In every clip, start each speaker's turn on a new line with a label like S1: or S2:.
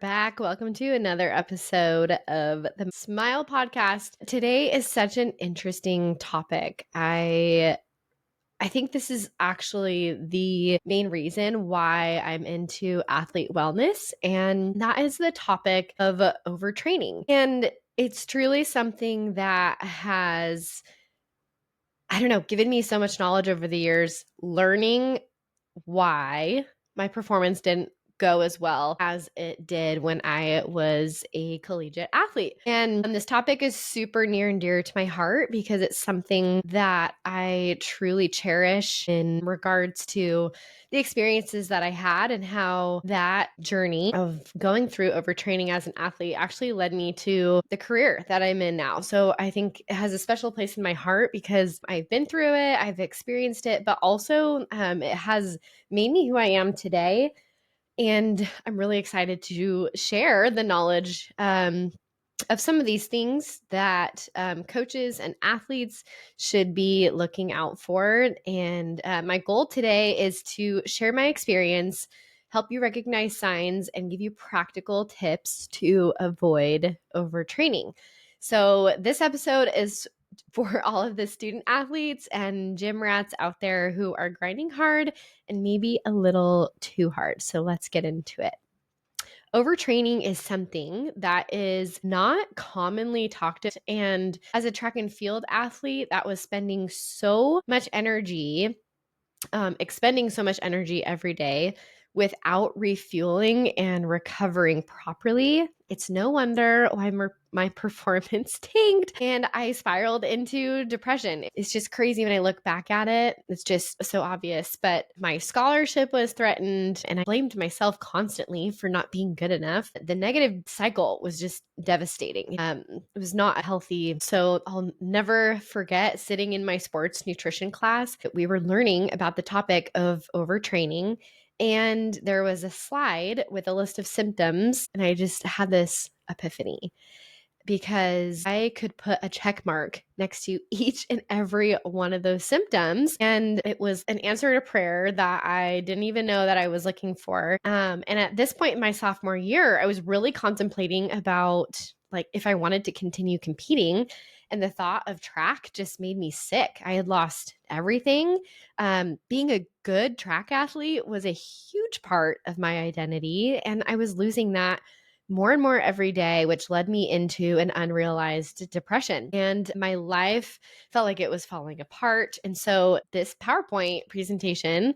S1: Back. Welcome to another episode of the Smile Podcast. Today is such an interesting topic. I think this is actually the main reason why I'm into athlete wellness, and that is the topic of overtraining. And it's truly something that has, given me so much knowledge over the years, learning why my performance didn't go as well as it did when I was a collegiate athlete. And this topic is super near and dear to my heart because it's something that I truly cherish in regards to the experiences that I had and how that journey of going through overtraining as an athlete actually led me to the career that I'm in now. So I think it has a special place in my heart because I've been through it, I've experienced it, but also it has made me who I am today. And I'm really excited to share the knowledge of some of these things that coaches and athletes should be looking out for. And my goal today is to share my experience, help you recognize signs, and give you practical tips to avoid overtraining. So this episode is for all of the student athletes and gym rats out there who are grinding hard and maybe a little too hard. So let's get into it. Overtraining is something that is not commonly talked about. And as a track and field athlete that was spending so much energy, expending so much energy every day without refueling and recovering properly, it's no wonder why my performance tanked and I spiraled into depression. It's just crazy when I look back at it. It's just so obvious. But my scholarship was threatened and I blamed myself constantly for not being good enough. The negative cycle was just devastating. It was not healthy. So I'll never forget sitting in my sports nutrition class. We were learning about the topic of overtraining. And there was a slide with a list of symptoms, and I just had this epiphany because I could put a check mark next to each and every one of those symptoms. And it was an answer to prayer that I didn't even know that I was looking for. And at this point in my sophomore year, I was really contemplating about like if I wanted to continue competing. And the thought of track just made me sick. I had lost everything. Being a good track athlete was a huge part of my identity. And I was losing that more and more every day, which led me into an unrealized depression. And my life felt like it was falling apart. And so this PowerPoint presentation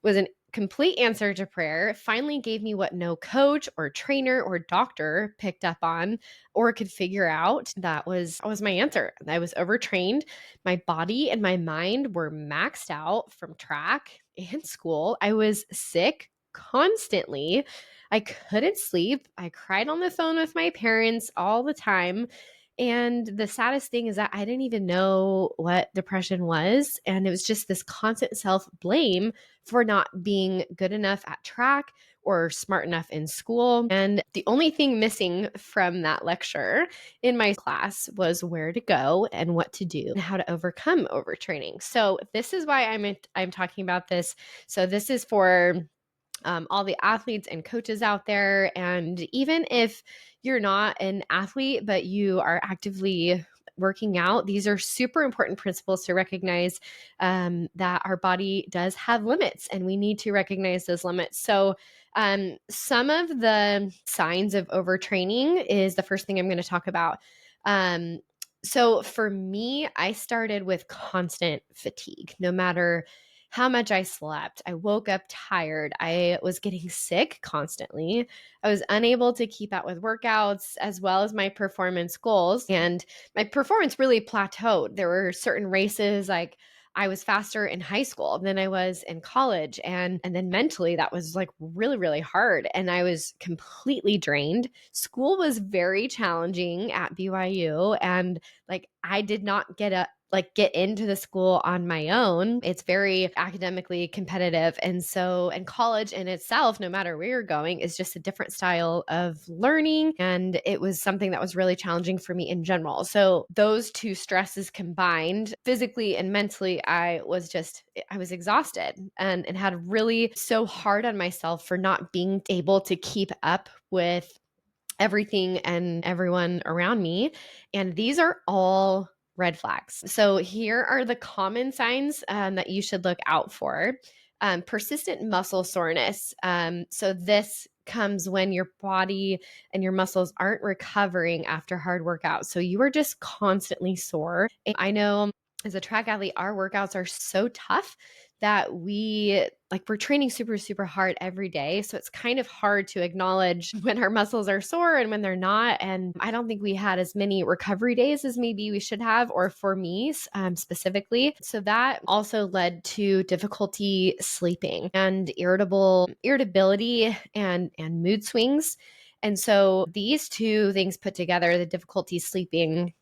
S1: was a complete answer to prayer. It finally gave me what no coach or trainer or doctor picked up on or could figure out. That was my answer. I was overtrained. My body and my mind were maxed out from track and school. I was sick constantly. I couldn't sleep. I cried on the phone with my parents all the time. And the saddest thing is that I didn't even know what depression was. And it was just this constant self-blame for not being good enough at track or smart enough in school. And the only thing missing from that lecture in my class was where to go and what to do and how to overcome overtraining. So this is why I'm talking about this. So this is for all the athletes and coaches out there. And even if you're not an athlete, but you are actively working out, these are super important principles to recognize that our body does have limits and we need to recognize those limits. So some of the signs of overtraining is the first thing I'm going to talk about. So for me, I started with constant fatigue, no matter how much I slept. I woke up tired. I was getting sick constantly. I was unable to keep up with workouts as well as my performance goals. And my performance really plateaued. There were certain races like I was faster in high school than I was in college. And then mentally, that was like really, really hard. And I was completely drained. School was very challenging at BYU. And like I did not get like get into the school on my own. It's very academically competitive. And college in itself, no matter where you're going, is just a different style of learning. And it was something that was really challenging for me in general. So those two stresses combined, physically and mentally, I was exhausted and had really so hard on myself for not being able to keep up with everything and everyone around me. And these are all red flags. So here are the common signs that you should look out for. Persistent muscle soreness. So this comes when your body and your muscles aren't recovering after hard workouts. So you are just constantly sore. And I know as a track athlete, our workouts are so tough that we're training super, super hard every day. So it's kind of hard to acknowledge when our muscles are sore and when they're not. And I don't think we had as many recovery days as maybe we should have, or for me specifically. So that also led to difficulty sleeping and irritability and mood swings. And so these two things put together, the difficulty sleeping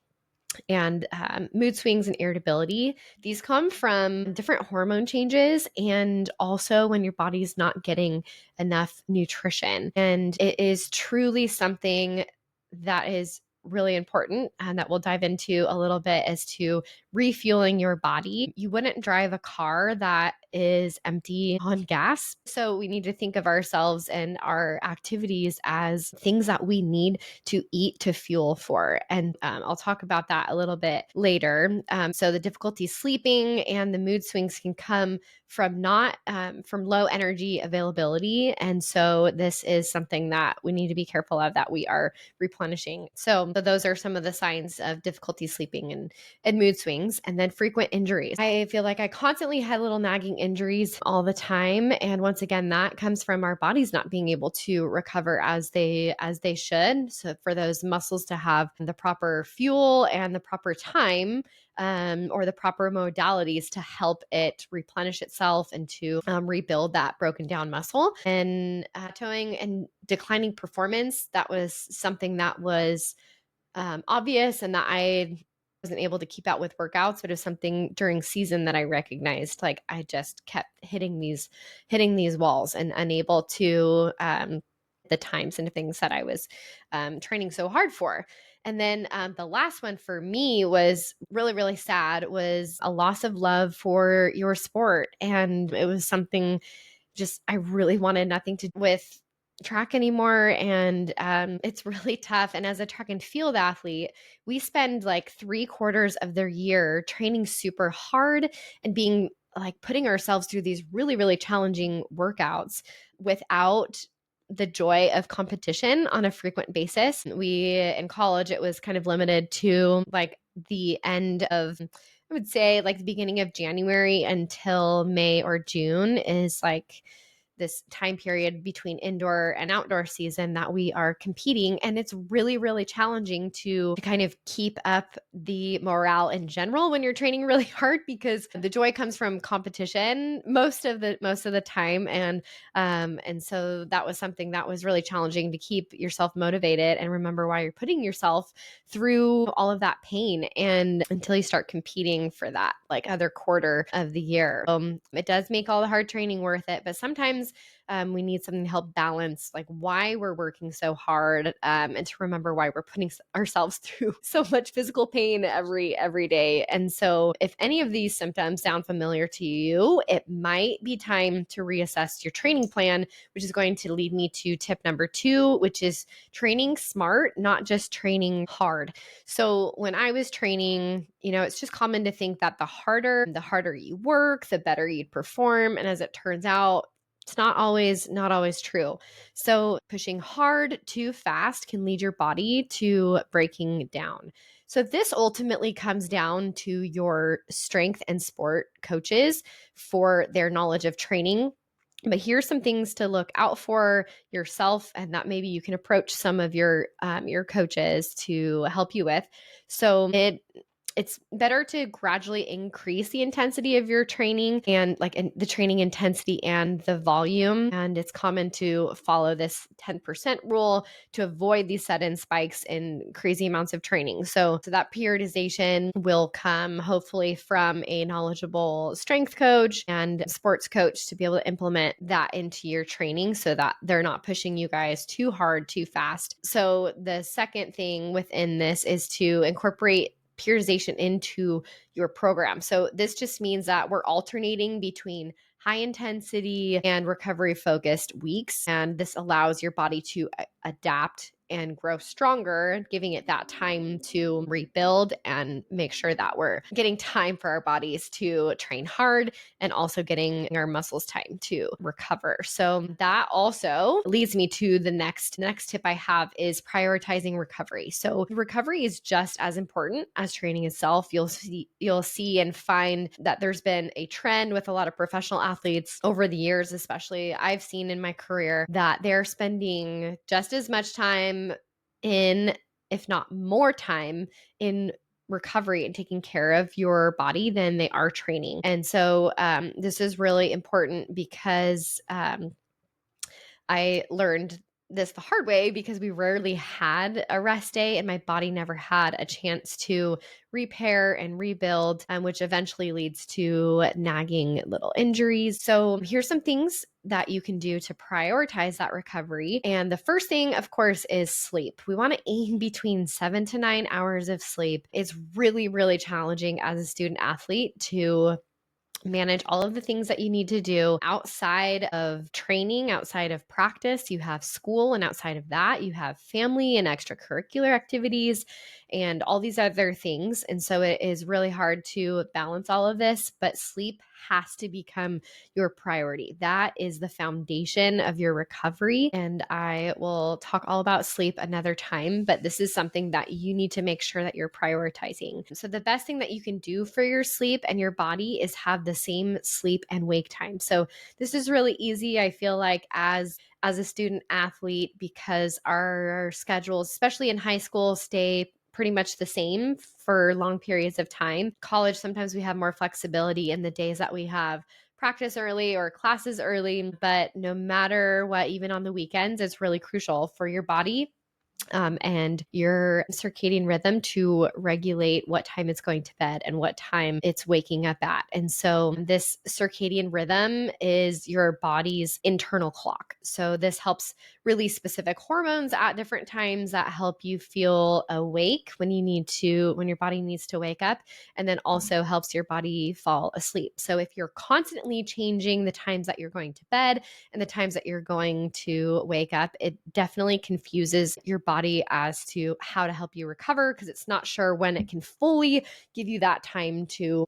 S1: and mood swings and irritability, these come from different hormone changes and also when your body's not getting enough nutrition. And it is truly something that is really important and that we'll dive into a little bit as to refueling your body. You wouldn't drive a car that is empty on gas. So we need to think of ourselves and our activities as things that we need to eat to fuel for. And I'll talk about that a little bit later. So the difficulty sleeping and the mood swings can come from from low energy availability. And so this is something that we need to be careful of, that we are replenishing. So those are some of the signs of difficulty sleeping and mood swings. And then frequent injuries. I feel like I constantly had little nagging injuries all the time. And once again, that comes from our bodies not being able to recover as they should. So for those muscles to have the proper fuel and the proper time, or the proper modalities to help it replenish itself and to rebuild that broken down muscle. And towing and declining performance, that was something that was obvious and that I wasn't able to keep out with workouts, but it was something during season that I recognized, like I just kept hitting these walls and unable to the times and things that I was training so hard for. And then the last one for me was really, really sad, was a loss of love for your sport. And it was something just I really wanted nothing to do with track anymore. And it's really tough. And as a track and field athlete, we spend like 3/4 of their year training super hard and being like putting ourselves through these really, really challenging workouts without the joy of competition on a frequent basis. In college, it was kind of limited to like the end of, I would say like the beginning of January until May or June is like this time period between indoor and outdoor season that we are competing. And it's really, really challenging to kind of keep up the morale in general when you're training really hard, because the joy comes from competition most of the time. And so that was something that was really challenging, to keep yourself motivated and remember why you're putting yourself through all of that pain, and until you start competing for that like other quarter of the year. It does make all the hard training worth it, but sometimes we need something to help balance like why we're working so hard, and to remember why we're putting ourselves through so much physical pain every day. And so if any of these symptoms sound familiar to you, it might be time to reassess your training plan, which is going to lead me to tip number 2, which is training smart, not just training hard. So when I was training, it's just common to think that the harder you work, the better you'd perform. And as it turns out, it's not always true. So pushing hard too fast can lead your body to breaking down. So this ultimately comes down to your strength and sport coaches for their knowledge of training. But here's some things to look out for yourself, and that maybe you can approach some of your coaches to help you with. So it's better to gradually increase the intensity of your training and the training intensity and the volume. And it's common to follow this 10% rule to avoid these sudden spikes in crazy amounts of training. So that periodization will come hopefully from a knowledgeable strength coach and sports coach to be able to implement that into your training so that they're not pushing you guys too hard, too fast. So the second thing within this is to incorporate periodization into your program. So this just means that we're alternating between high intensity and recovery focused weeks. And this allows your body to adapt and grow stronger, giving it that time to rebuild and make sure that we're getting time for our bodies to train hard and also getting our muscles time to recover. So that also leads me to the next tip I have is prioritizing recovery. So recovery is just as important as training itself. You'll see and find that there's been a trend with a lot of professional athletes over the years, especially I've seen in my career, that they're spending just as much time in, if not more time, in recovery and taking care of your body than they are training. And so this is really important because I learned this the hard way because we rarely had a rest day and my body never had a chance to repair and rebuild, which eventually leads to nagging little injuries. So here's some things that you can do to prioritize that recovery. And the first thing, of course, is sleep. We want to aim between 7 to 9 hours of sleep. It's really, really challenging as a student athlete to manage all of the things that you need to do outside of training, outside of practice. You have school, and outside of that, you have family and extracurricular activities and all these other things. And so it is really hard to balance all of this, but sleep has to become your priority. That is the foundation of your recovery. And I will talk all about sleep another time, but this is something that you need to make sure that you're prioritizing. So the best thing that you can do for your sleep and your body is have the same sleep and wake time. So this is really easy. I feel like as a student athlete, because our schedules, especially in high school, stay pretty much the same for long periods of time. College, sometimes we have more flexibility in the days that we have practice early or classes early, but no matter what, even on the weekends, it's really crucial for your body and your circadian rhythm to regulate what time it's going to bed and what time it's waking up at. And so this circadian rhythm is your body's internal clock. So this helps release specific hormones at different times that help you feel awake when your body needs to wake up, and then also helps your body fall asleep. So if you're constantly changing the times that you're going to bed and the times that you're going to wake up, it definitely confuses your body as to how to help you recover, because it's not sure when it can fully give you that time to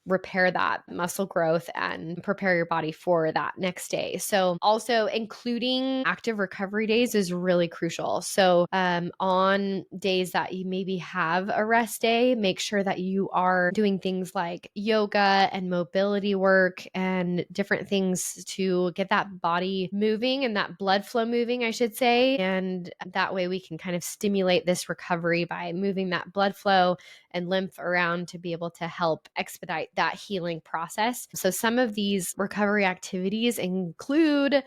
S1: repair that muscle growth and prepare your body for that next day. So also including active recovery days is really crucial. So on days that you maybe have a rest day, make sure that you are doing things like yoga and mobility work and different things to get that body moving and that blood flow moving, I should say. And that way we can kind of stimulate this recovery by moving that blood flow and lymph around to be able to help expedite that healing process. So some of these recovery activities include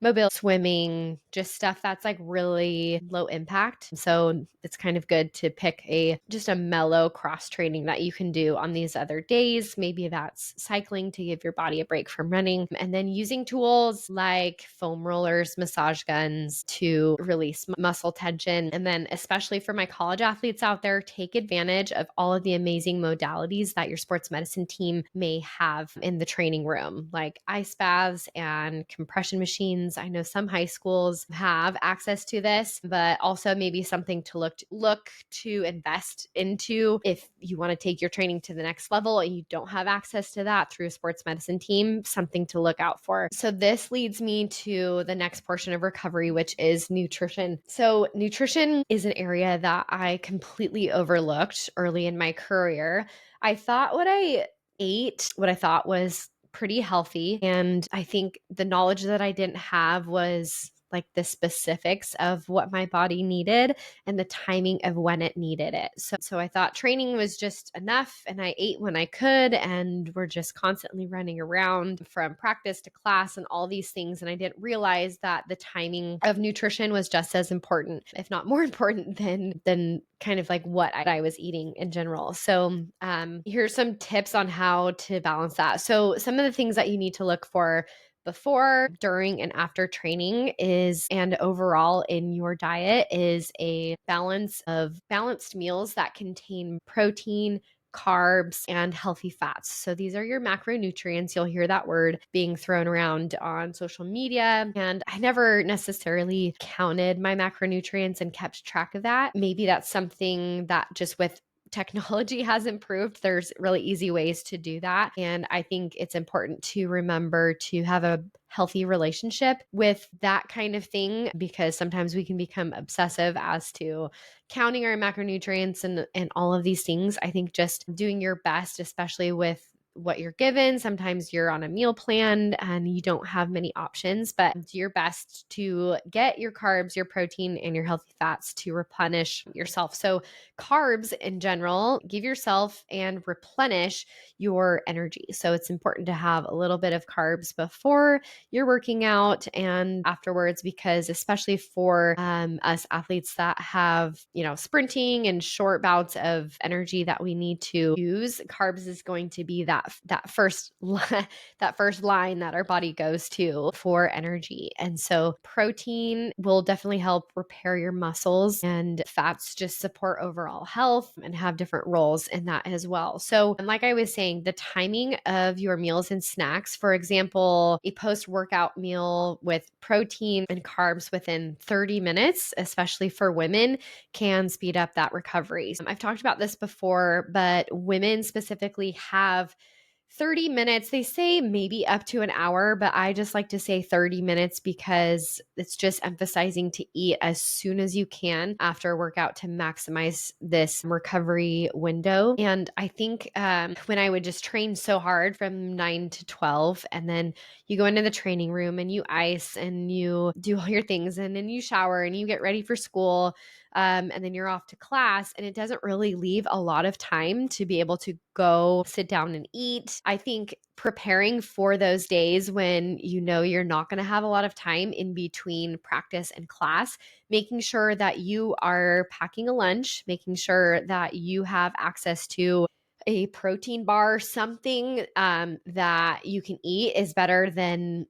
S1: mobile swimming, just stuff that's like really low impact. So it's kind of good to pick just a mellow cross training that you can do on these other days. Maybe that's cycling to give your body a break from running, and then using tools like foam rollers, massage guns to release muscle tension. And then especially for my college athletes out there, take advantage of all of the amazing modalities that your sports medicine team may have in the training room, like ice baths and compression machines. I know some high schools have access to this, but also maybe something to look to invest into if you want to take your training to the next level and you don't have access to that through a sports medicine team, something to look out for. So this leads me to the next portion of recovery, which is nutrition. So nutrition is an area that I completely overlooked early in my career. I thought what I thought was pretty healthy. And I think the knowledge that I didn't have was like the specifics of what my body needed and the timing of when it needed it. So I thought training was just enough and I ate when I could, and we're just constantly running around from practice to class and all these things. And I didn't realize that the timing of nutrition was just as important, if not more important than kind of like what I was eating in general. So here's some tips on how to balance that. So some of the things that you need to look for before, during, and after training and overall in your diet is a balance of balanced meals that contain protein, carbs, and healthy fats. So these are your macronutrients. You'll hear that word being thrown around on social media. And I never necessarily counted my macronutrients and kept track of that. Maybe that's something that just with technology has improved. There's really easy ways to do that. And I think it's important to remember to have a healthy relationship with that kind of thing, because sometimes we can become obsessive as to counting our macronutrients and all of these things. I think just doing your best, especially with what you're given. Sometimes you're on a meal plan and you don't have many options, but do your best to get your carbs, your protein, and your healthy fats to replenish yourself. So carbs in general, give yourself and replenish your energy. So it's important to have a little bit of carbs before you're working out and afterwards, because especially for us athletes that have, sprinting and short bouts of energy that we need to use, carbs is going to be that first that first line that our body goes to for energy. And so protein will definitely help repair your muscles, and fats just support overall health and have different roles in that as well. So, like I was saying, the timing of your meals and snacks, for example, a post-workout meal with protein and carbs within 30 minutes, especially for women, can speed up that recovery. I've talked about this before, but women specifically have 30 minutes. They say maybe up to an hour, but I just like to say 30 minutes because it's just emphasizing to eat as soon as you can after a workout to maximize this recovery window. And I think when I would just train so hard from 9 to 12, and then you go into the training room and you ice and you do all your things, and then you shower and you get ready for school. And then you're off to class, and it doesn't really leave a lot of time to be able to go sit down and eat. I think preparing for those days when you're not going to have a lot of time in between practice and class, making sure that you are packing a lunch, making sure that you have access to a protein bar, something that you can eat is better than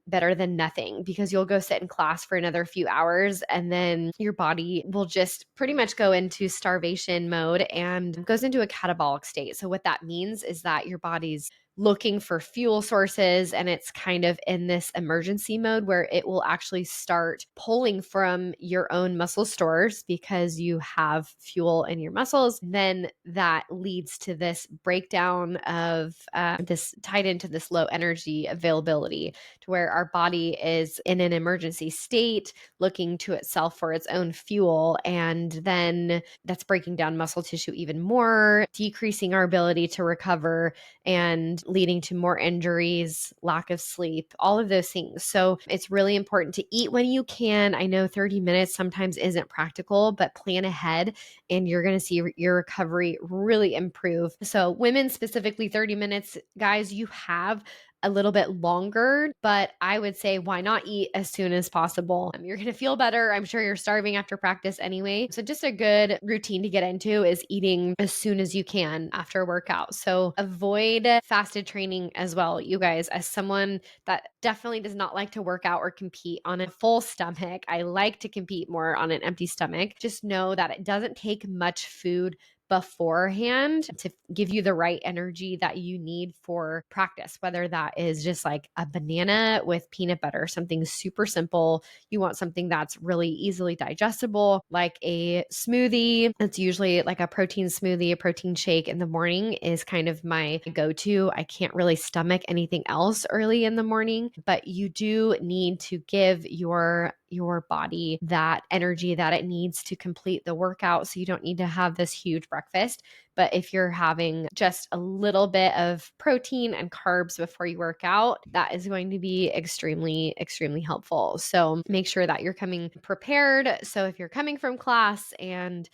S1: nothing, because you'll go sit in class for another few hours and then your body will just pretty much go into starvation mode and goes into a catabolic state. So what that means is that your body's looking for fuel sources, and it's kind of in this emergency mode where it will actually start pulling from your own muscle stores because you have fuel in your muscles. Then that leads to this breakdown of this, tied into this low energy availability, to where our body is in an emergency state looking to itself for its own fuel, and then that's breaking down muscle tissue even more, decreasing our ability to recover and leading to more injuries, lack of sleep, all of those things. So it's really important to eat when you can. I know 30 minutes sometimes isn't practical, but plan ahead and you're going to see your recovery really improve. So women specifically 30 minutes, guys, you have a little bit longer, but I would say why not eat as soon as possible? You're going to feel better. I'm sure you're starving after practice anyway. So just a good routine to get into is eating as soon as you can after a workout. So avoid fasted training as well. You guys, as someone that definitely does not like to work out or compete on a full stomach, I like to compete more on an empty stomach. Just know that it doesn't take much food beforehand to give you the right energy that you need for practice, whether that is just like a banana with peanut butter, something super simple. You want something that's really easily digestible, like a smoothie. It's usually like a protein smoothie, a protein shake in the morning is kind of my go-to. I can't really stomach anything else early in the morning, but you do need to give your your body that energy that it needs to complete the workout. So you don't need to have this huge breakfast. But if you're having just a little bit of protein and carbs before you work out, that is going to be extremely, extremely helpful. So make sure that you're coming prepared. So if you're coming from class and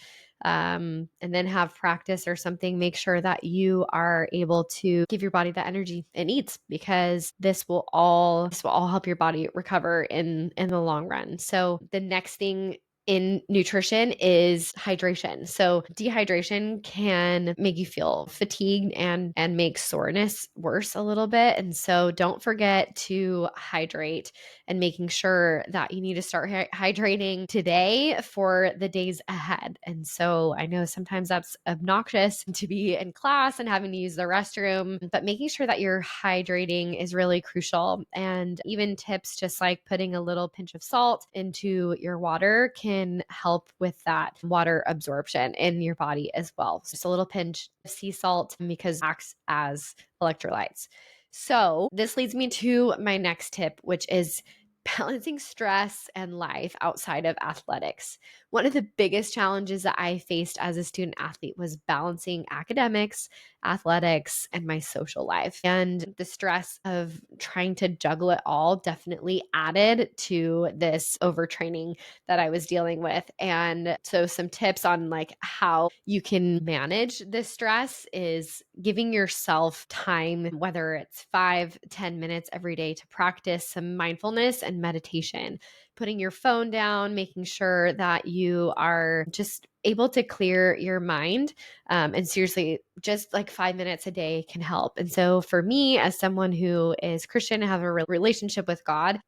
S1: then have practice or something, make sure that you are able to give your body the energy it needs, because this will all help your body recover in the long run. So the next thing in nutrition is hydration. So dehydration can make you feel fatigued and make soreness worse a little bit. And so don't forget to hydrate, and making sure that you need to start hydrating today for the days ahead. And so I know sometimes that's obnoxious to be in class and having to use the restroom, but making sure that you're hydrating is really crucial. And even tips just like putting a little pinch of salt into your water can help with that water absorption in your body as well. So just a little pinch of sea salt, because it acts as electrolytes. So this leads me to my next tip, which is balancing stress and life outside of athletics. One of the biggest challenges that I faced as a student athlete was balancing academics, athletics, and my social life. And the stress of trying to juggle it all definitely added to this overtraining that I was dealing with. And so some tips on like how you can manage this stress is giving yourself time, whether it's 5-10 minutes every day, to practice some mindfulness and meditation, putting your phone down, making sure that you are just able to clear your mind. And seriously, just like 5 minutes a day can help. And so for me, as someone who is Christian and have a relationship with God,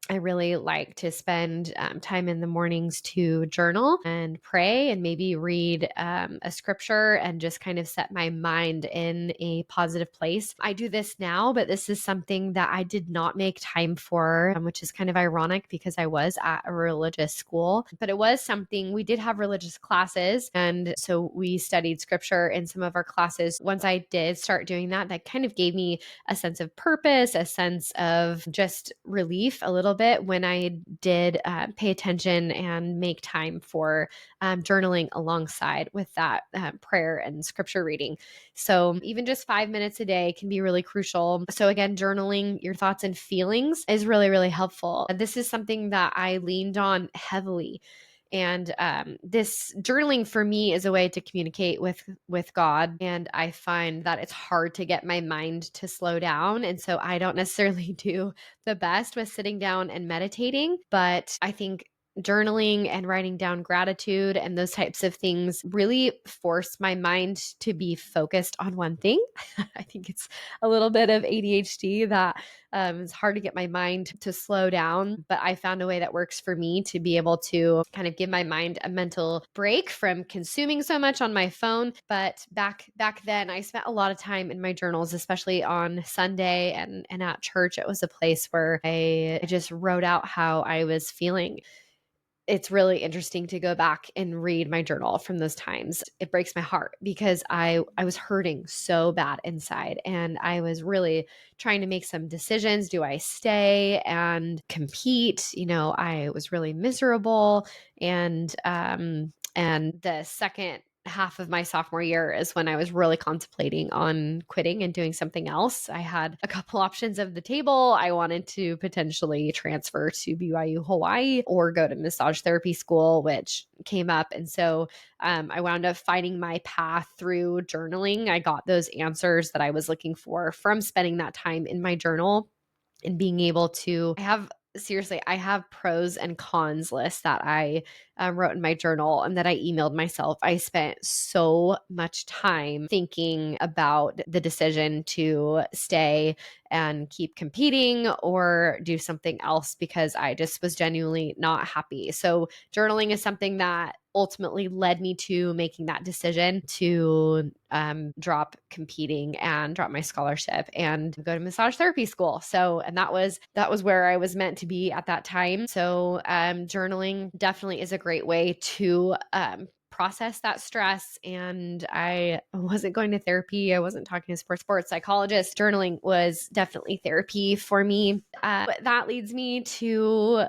S1: I really like to spend time in the mornings to journal and pray, and maybe read a scripture and just kind of set my mind in a positive place. I do this now, but this is something that I did not make time for, which is kind of ironic because I was at a religious school. But it was something, we did have religious classes, and so we studied scripture in some of our classes. Once I did start doing that, that kind of gave me a sense of purpose, a sense of just relief a little bit when I did pay attention and make time for journaling alongside with that prayer and scripture reading. So even just 5 minutes a day can be really crucial. So again, journaling your thoughts and feelings is really, really helpful. This is something that I leaned on heavily. And this journaling for me is a way to communicate with God. And I find that it's hard to get my mind to slow down. And so I don't necessarily do the best with sitting down and meditating. But I think journaling and writing down gratitude and those types of things really force my mind to be focused on one thing. I think it's a little bit of ADHD that it's hard to get my mind to slow down, but I found a way that works for me to be able to kind of give my mind a mental break from consuming so much on my phone. But back then, I spent a lot of time in my journals, especially on Sunday and at church. It was a place where I just wrote out how I was feeling. It's really interesting to go back and read my journal from those times. It breaks my heart because I was hurting so bad inside, and I was really trying to make some decisions. Do I stay and compete? I was really miserable. And the second half of my sophomore year is when I was really contemplating on quitting and doing something else. I had a couple options of the table. I wanted to potentially transfer to BYU Hawaii or go to massage therapy school, which came up. And so I wound up finding my path through journaling. I got those answers that I was looking for from spending that time in my journal and being able to I have pros and cons lists that I wrote in my journal and that I emailed myself. I spent so much time thinking about the decision to stay and keep competing or do something else because I just was genuinely not happy. So journaling is something that ultimately led me to making that decision to drop competing and drop my scholarship and go to massage therapy school. So, and that was where I was meant to be at that time. So, journaling definitely is a great way to process that stress. And I wasn't going to therapy. I wasn't talking to a sports psychologist. Journaling was definitely therapy for me. That leads me to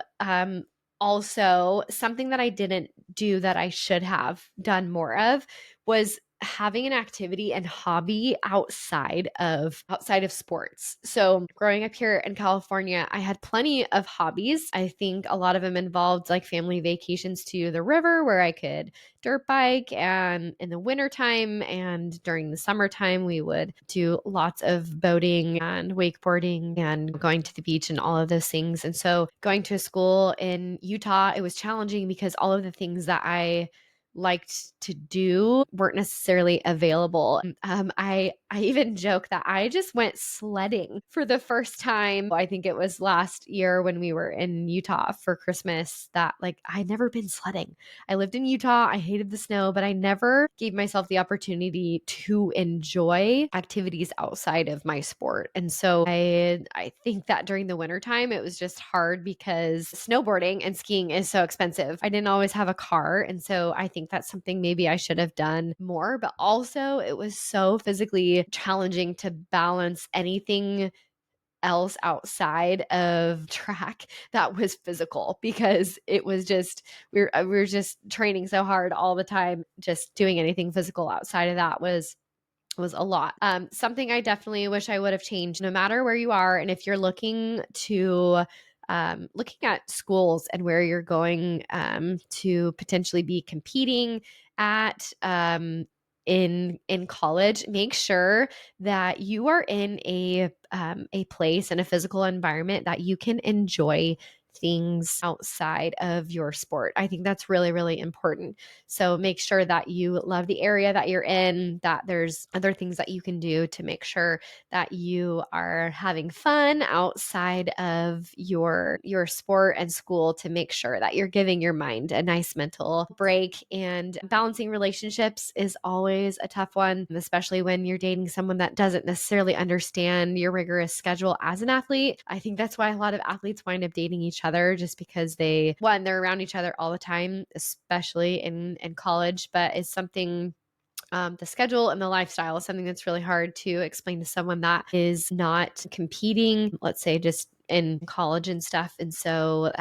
S1: Also, something that I didn't do that I should have done more of was having an activity and hobby outside of sports. So, growing up here in California, I had plenty of hobbies. I think a lot of them involved like family vacations to the river where I could dirt bike, and in the wintertime and during the summertime we would do lots of boating and wakeboarding and going to the beach and all of those things. And so going to a school in Utah, it was challenging because all of the things that I liked to do weren't necessarily available. I even joke that I just went sledding for the first time. I think it was last year when we were in Utah for Christmas, that like I'd never been sledding. I lived in Utah. I hated the snow, but I never gave myself the opportunity to enjoy activities outside of my sport. And so I think that during the wintertime, it was just hard because snowboarding and skiing is so expensive. I didn't always have a car. And so I think that's something maybe I should have done more, but also it was so physically challenging to balance anything else outside of track that was physical, because it was just we were just training so hard all the time. Just doing anything physical outside of that was a lot. Something I definitely wish I would have changed, no matter where you are, and if you're looking at schools and where you're going to potentially be competing at in college, make sure that you are in a place and a physical environment that you can enjoy things outside of your sport. I think that's really, really important. So make sure that you love the area that you're in, that there's other things that you can do to make sure that you are having fun outside of your sport and school, to make sure that you're giving your mind a nice mental break. And balancing relationships is always a tough one, especially when you're dating someone that doesn't necessarily understand your rigorous schedule as an athlete. I think that's why a lot of athletes wind up dating each other, just because they're around each other all the time, especially in college. But it's something, the schedule and the lifestyle is something that's really hard to explain to someone that is not competing, let's say just in college and stuff. And so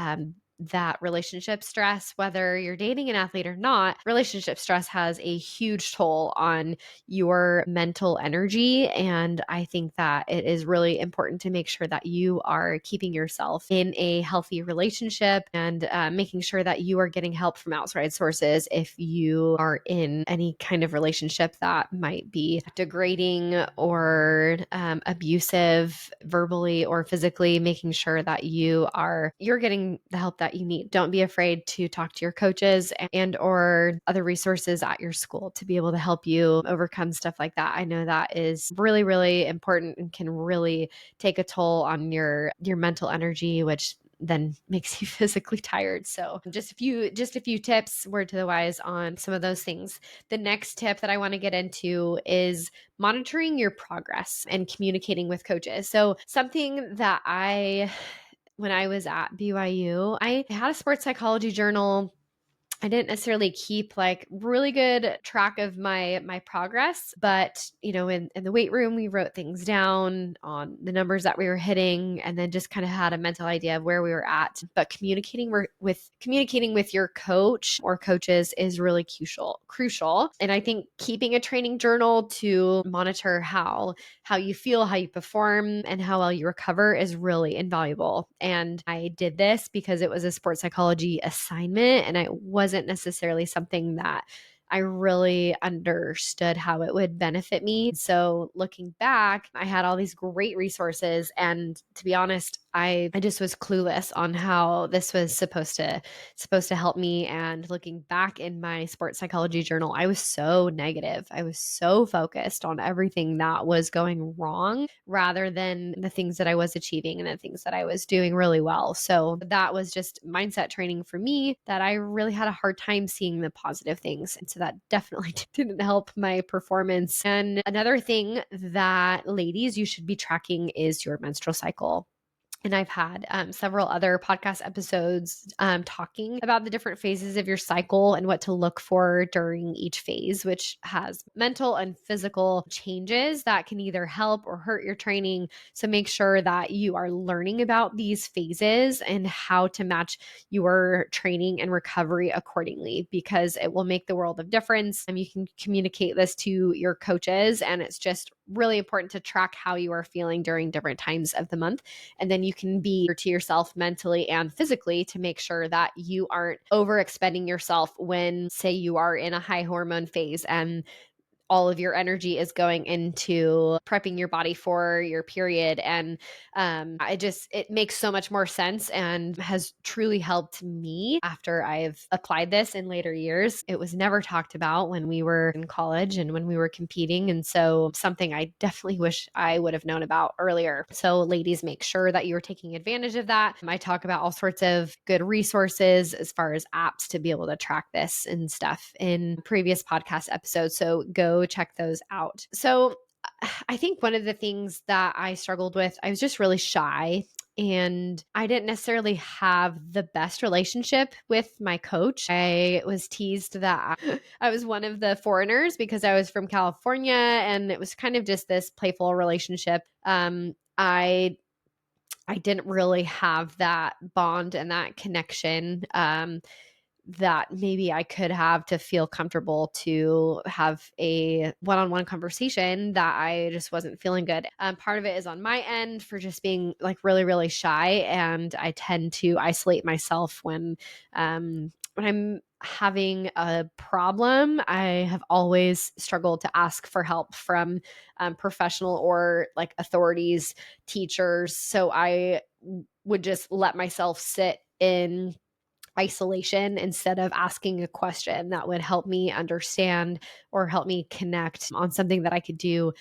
S1: that relationship stress, whether you're dating an athlete or not, relationship stress has a huge toll on your mental energy. And I think that it is really important to make sure that you are keeping yourself in a healthy relationship, and making sure that you are getting help from outside sources if you are in any kind of relationship that might be degrading or abusive verbally or physically. Making sure that you're getting the help that you need. Don't be afraid to talk to your coaches and or other resources at your school to be able to help you overcome stuff like that. I know that is really, really important and can really take a toll on your mental energy, which then makes you physically tired. So just a few tips, word to the wise, on some of those things. The next tip that I want to get into is monitoring your progress and communicating with coaches. So something that when I was at BYU, I had a sports psychology journal. I didn't necessarily keep like really good track of my progress, but in the weight room, we wrote things down on the numbers that we were hitting, and then just kind of had a mental idea of where we were at. But communicating with your coach or coaches is really crucial. And I think keeping a training journal to monitor how you feel, how you perform, and how well you recover is really invaluable. And I did this because it was a sports psychology assignment, and it wasn't necessarily something that I really understood how it would benefit me. So looking back, I had all these great resources. And to be honest, I just was clueless on how this was supposed to help me. And looking back in my sports psychology journal, I was so negative. I was so focused on everything that was going wrong rather than the things that I was achieving and the things that I was doing really well. So that was just mindset training for me, that I really had a hard time seeing the positive things. And so that definitely didn't help my performance. And another thing that, ladies, you should be tracking is your menstrual cycle. And I've had several other podcast episodes talking about the different phases of your cycle and what to look for during each phase, which has mental and physical changes that can either help or hurt your training. So make sure that you are learning about these phases and how to match your training and recovery accordingly, because it will make the world of difference. And you can communicate this to your coaches, and it's just really important to track how you are feeling during different times of the month. And then you can be to yourself mentally and physically to make sure that you aren't overexpending yourself when, say, you are in a high hormone phase and all of your energy is going into prepping your body for your period. And it makes so much more sense and has truly helped me after I've applied this in later years. It was never talked about when we were in college and when we were competing. And so something I definitely wish I would have known about earlier. So ladies, make sure that you're taking advantage of that. I talk about all sorts of good resources as far as apps to be able to track this and stuff in previous podcast episodes. So go check those out. So I think one of the things that I struggled with, I was just really shy, and I didn't necessarily have the best relationship with my coach. I was teased that I was one of the foreigners because I was from California, and it was kind of just this playful relationship. I didn't really have that bond and that connection that maybe I could have to feel comfortable to have a one-on-one conversation that I just wasn't feeling good. Part of it is on my end for just being like really, really shy. And I tend to isolate myself when I'm having a problem. I have always struggled to ask for help from professional or like authorities, teachers. So I would just let myself sit in isolation instead of asking a question that would help me understand or help me connect on something that I could do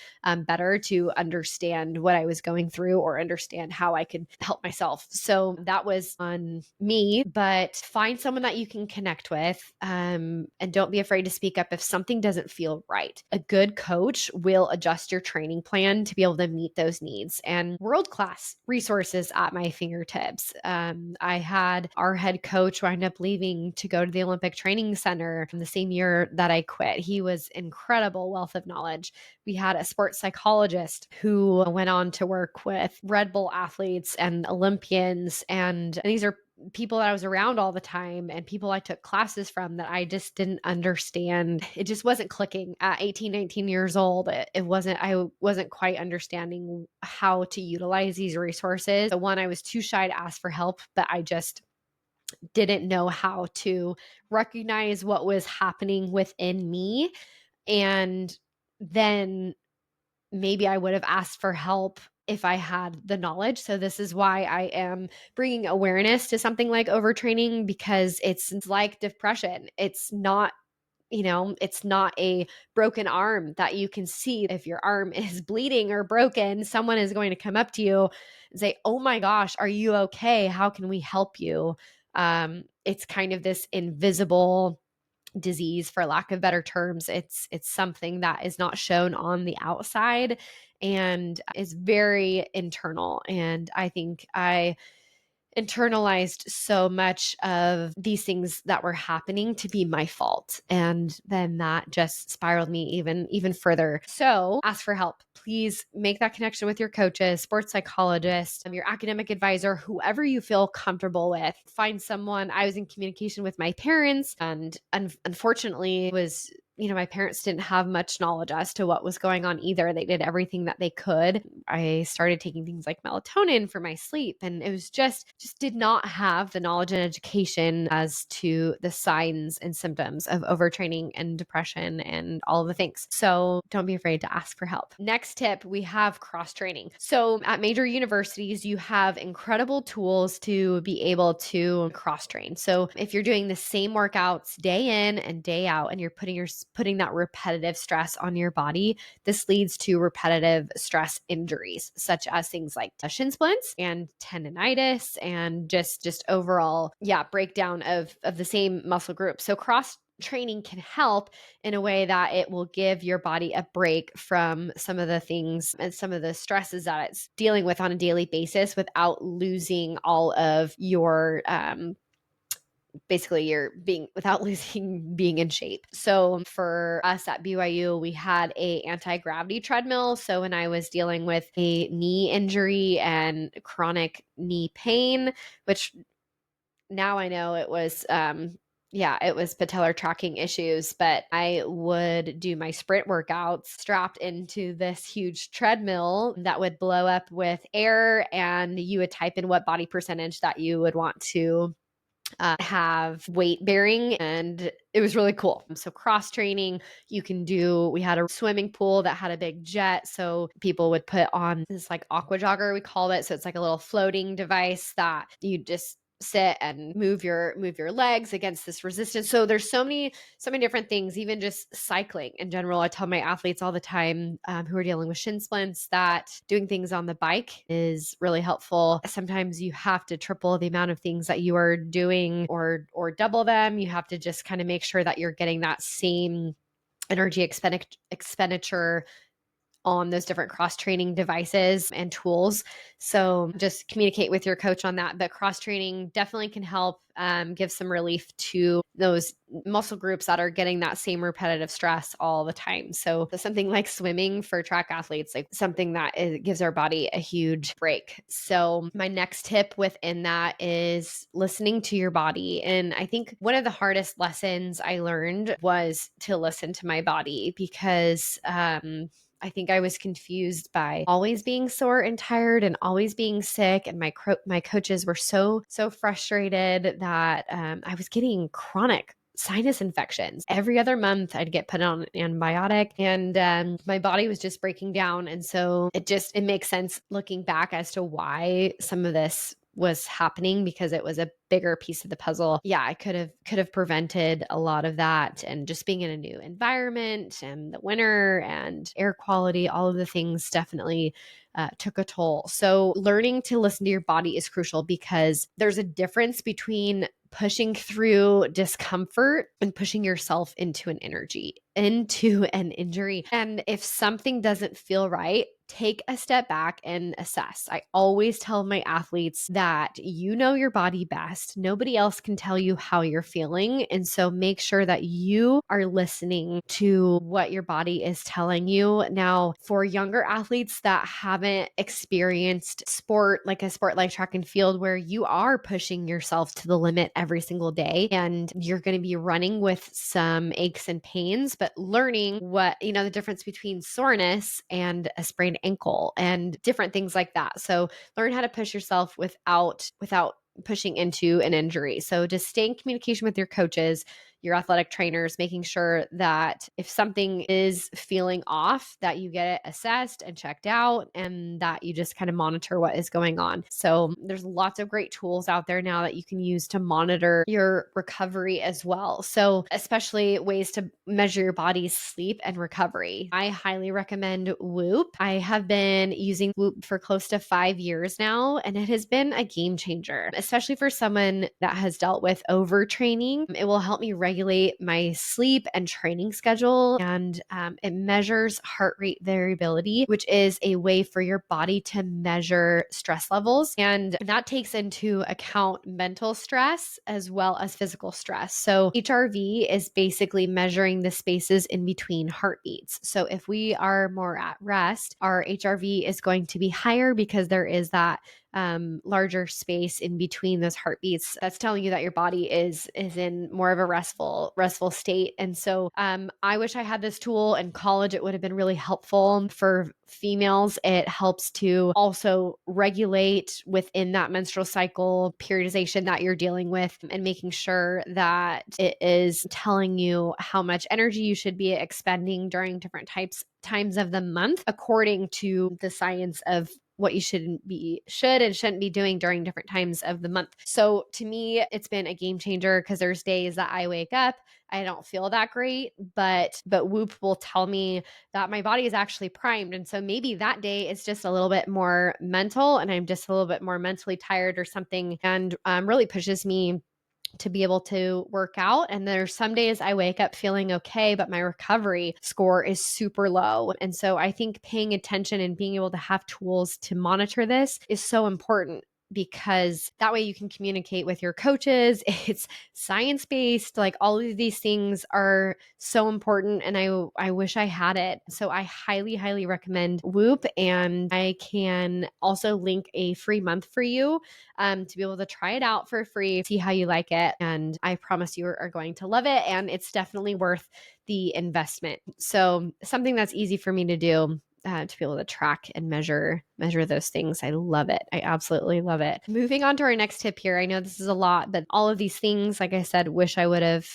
S1: better to understand what I was going through or understand how I could help myself. So that was on me, but find someone that you can connect with, and don't be afraid to speak up if something doesn't feel right. A good coach will adjust your training plan to be able to meet those needs, and world-class resources at my fingertips. I had our head coach wind up leaving to go to the Olympic Training Center from the same year that I quit. He was incredible wealth of knowledge. We had a sports psychologist who went on to work with Red Bull athletes and Olympians. And these are people that I was around all the time and people I took classes from that I just didn't understand. It just wasn't clicking at 18, 19 years old. I wasn't quite understanding how to utilize these resources. So one, I was too shy to ask for help, but I just didn't know how to recognize what was happening within me. And then maybe I would have asked for help if I had the knowledge. So this is why I am bringing awareness to something like overtraining, because it's like depression. It's not a broken arm that you can see. If your arm is bleeding or broken, someone is going to come up to you and say, "Oh my gosh, are you okay? How can we help you?" It's kind of this invisible disease, for lack of better terms. It's something that is not shown on the outside and is very internal. And I think I internalized so much of these things that were happening to be my fault, and then that just spiraled me even further. So ask for help. Please make that connection with your coaches, sports psychologist, your academic advisor, whoever you feel comfortable with. Find someone. I was in communication with my parents, and unfortunately was my parents didn't have much knowledge as to what was going on either. They did everything that they could. I started taking things like melatonin for my sleep, and it was just did not have the knowledge and education as to the signs and symptoms of overtraining and depression and all of the things. So don't be afraid to ask for help. Next tip, we have cross training. So at major universities, you have incredible tools to be able to cross train. So if you're doing the same workouts day in and day out, and you're putting that repetitive stress on your body, this leads to repetitive stress injuries, such as things like shin splints and tendonitis and just overall, breakdown of the same muscle group. So cross training can help in a way that it will give your body a break from some of the things and some of the stresses that it's dealing with on a daily basis without losing all of your basically you're being without losing being in shape. So for us at BYU, we had a anti-gravity treadmill. So when I was dealing with a knee injury and chronic knee pain, which now I know it was it was patellar tracking issues, but I would do my sprint workouts strapped into this huge treadmill that would blow up with air, and you would type in what body percentage that you would want to have weight bearing, and it was really cool. So cross training, we had a swimming pool that had a big jet. So people would put on this like aqua jogger, we call it. So it's like a little floating device that you just sit and move your legs against this resistance. So there's so many different things, even just cycling in general. I tell my athletes all the time who are dealing with shin splints that doing things on the bike is really helpful. Sometimes you have to triple the amount of things that you are doing or double them. You have to just kind of make sure that you're getting that same energy expenditure on those different cross training devices and tools. So just communicate with your coach on that. But cross training definitely can help give some relief to those muscle groups that are getting that same repetitive stress all the time. So something like swimming for track athletes, like something that gives our body a huge break. So my next tip within that is listening to your body. And I think one of the hardest lessons I learned was to listen to my body, because I think I was confused by always being sore and tired and always being sick. And my coaches were so frustrated that I was getting chronic sinus infections. Every other month I'd get put on an antibiotic, and my body was just breaking down. And so it makes sense looking back as to why some of this was happening, because it was a bigger piece of the puzzle. Yeah, I could have prevented a lot of that, and just being in a new environment and the winter and air quality, all of the things definitely took a toll. So learning to listen to your body is crucial, because there's a difference between pushing through discomfort and pushing yourself into an injury. And if something doesn't feel right, take a step back and assess. I always tell my athletes that you know your body best. Nobody else can tell you how you're feeling. And so make sure that you are listening to what your body is telling you. Now, for younger athletes that haven't experienced a sport like track and field, where you are pushing yourself to the limit every single day, and you're going to be running with some aches and pains, but learning the difference between soreness and a sprained ankle and different things like that. So learn how to push yourself without pushing into an injury. So just stay in communication with your coaches, your athletic trainers, making sure that if something is feeling off, that you get it assessed and checked out, and that you just kind of monitor what is going on. So there's lots of great tools out there now that you can use to monitor your recovery as well. So especially ways to measure your body's sleep and recovery. I highly recommend Whoop. I have been using Whoop for close to 5 years now, and it has been a game changer, especially for someone that has dealt with overtraining. It will help me regulate my sleep and training schedule, and it measures heart rate variability, which is a way for your body to measure stress levels, and that takes into account mental stress as well as physical stress. So HRV is basically measuring the spaces in between heartbeats. So if we are more at rest, our HRV is going to be higher, because there is that larger space in between those heartbeats. That's telling you that your body is in more of a restful state. And so I wish I had this tool in college. It would have been really helpful for females. It helps to also regulate within that menstrual cycle periodization that you're dealing with, and making sure that it is telling you how much energy you should be expending during different times of the month, according to the science of what you should and shouldn't be doing during different times of the month. So to me, it's been a game changer, because there's days that I wake up, I don't feel that great, but Whoop will tell me that my body is actually primed. And so maybe that day is just a little bit more mental, and I'm just a little bit more mentally tired or something, and really pushes me to be able to work out. And there's some days I wake up feeling okay, but my recovery score is super low. And so I think paying attention and being able to have tools to monitor this is so important, because that way you can communicate with your coaches. It's science-based. Like, all of these things are so important, and I wish I had it. So I highly, highly recommend Whoop, and I can also link a free month for you to be able to try it out for free, see how you like it. And I promise you are going to love it, and it's definitely worth the investment. So something that's easy for me to do, to be able to track and measure those things. I love it. I absolutely love it. Moving on to our next tip here. I know this is a lot, but all of these things, like I said, wish I would have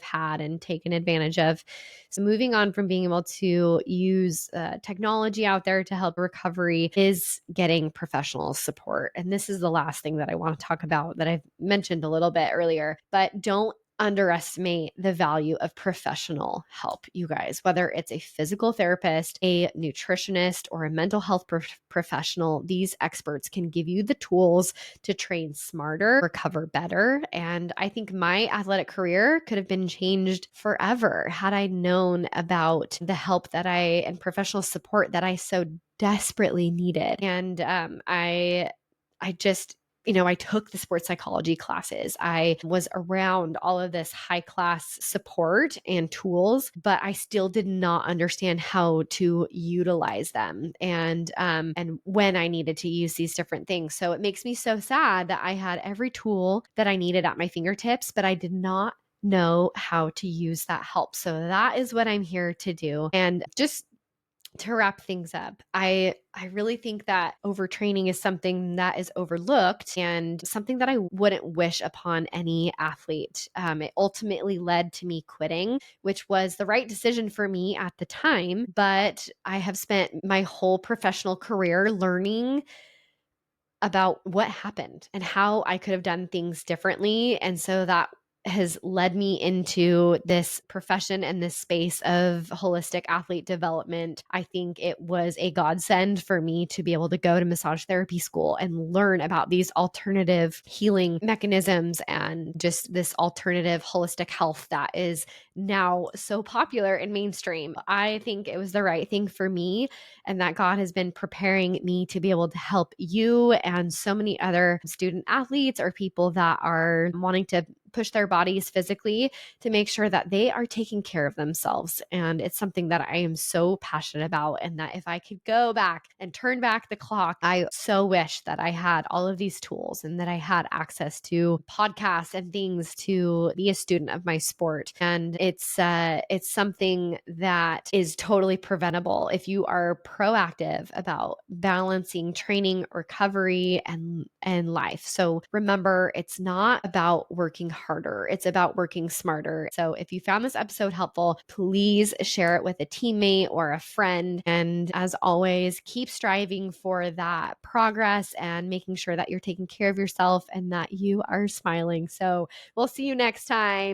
S1: had and taken advantage of. So moving on from being able to use technology out there to help recovery is getting professional support. And this is the last thing that I want to talk about that I've mentioned a little bit earlier, but don't underestimate the value of professional help, you guys, whether it's a physical therapist, a nutritionist, or a mental health professional. These experts can give you the tools to train smarter, recover better. And I think my athletic career could have been changed forever had I known about the help and professional support that I so desperately needed. And I just, I took the sports psychology classes. I was around all of this high class support and tools, but I still did not understand how to utilize them and when I needed to use these different things. So it makes me so sad that I had every tool that I needed at my fingertips, but I did not know how to use that help. So that is what I'm here to do. And just to wrap things up, I really think that overtraining is something that is overlooked and something that I wouldn't wish upon any athlete. It ultimately led to me quitting, which was the right decision for me at the time. But I have spent my whole professional career learning about what happened and how I could have done things differently. And so that has led me into this profession and this space of holistic athlete development. I think it was a godsend for me to be able to go to massage therapy school and learn about these alternative healing mechanisms and just this alternative holistic health that is now so popular and mainstream. I think it was the right thing for me, and that God has been preparing me to be able to help you and so many other student athletes or people that are wanting to push their bodies physically to make sure that they are taking care of themselves. And it's something that I am so passionate about. And that if I could go back and turn back the clock, I so wish that I had all of these tools and that I had access to podcasts and things to be a student of my sport. And it's something that is totally preventable if you are proactive about balancing training, recovery, and life. So remember, it's not about working harder. It's about working smarter. So if you found this episode helpful, please share it with a teammate or a friend. And as always, keep striving for that progress and making sure that you're taking care of yourself and that you are smiling. So we'll see you next time.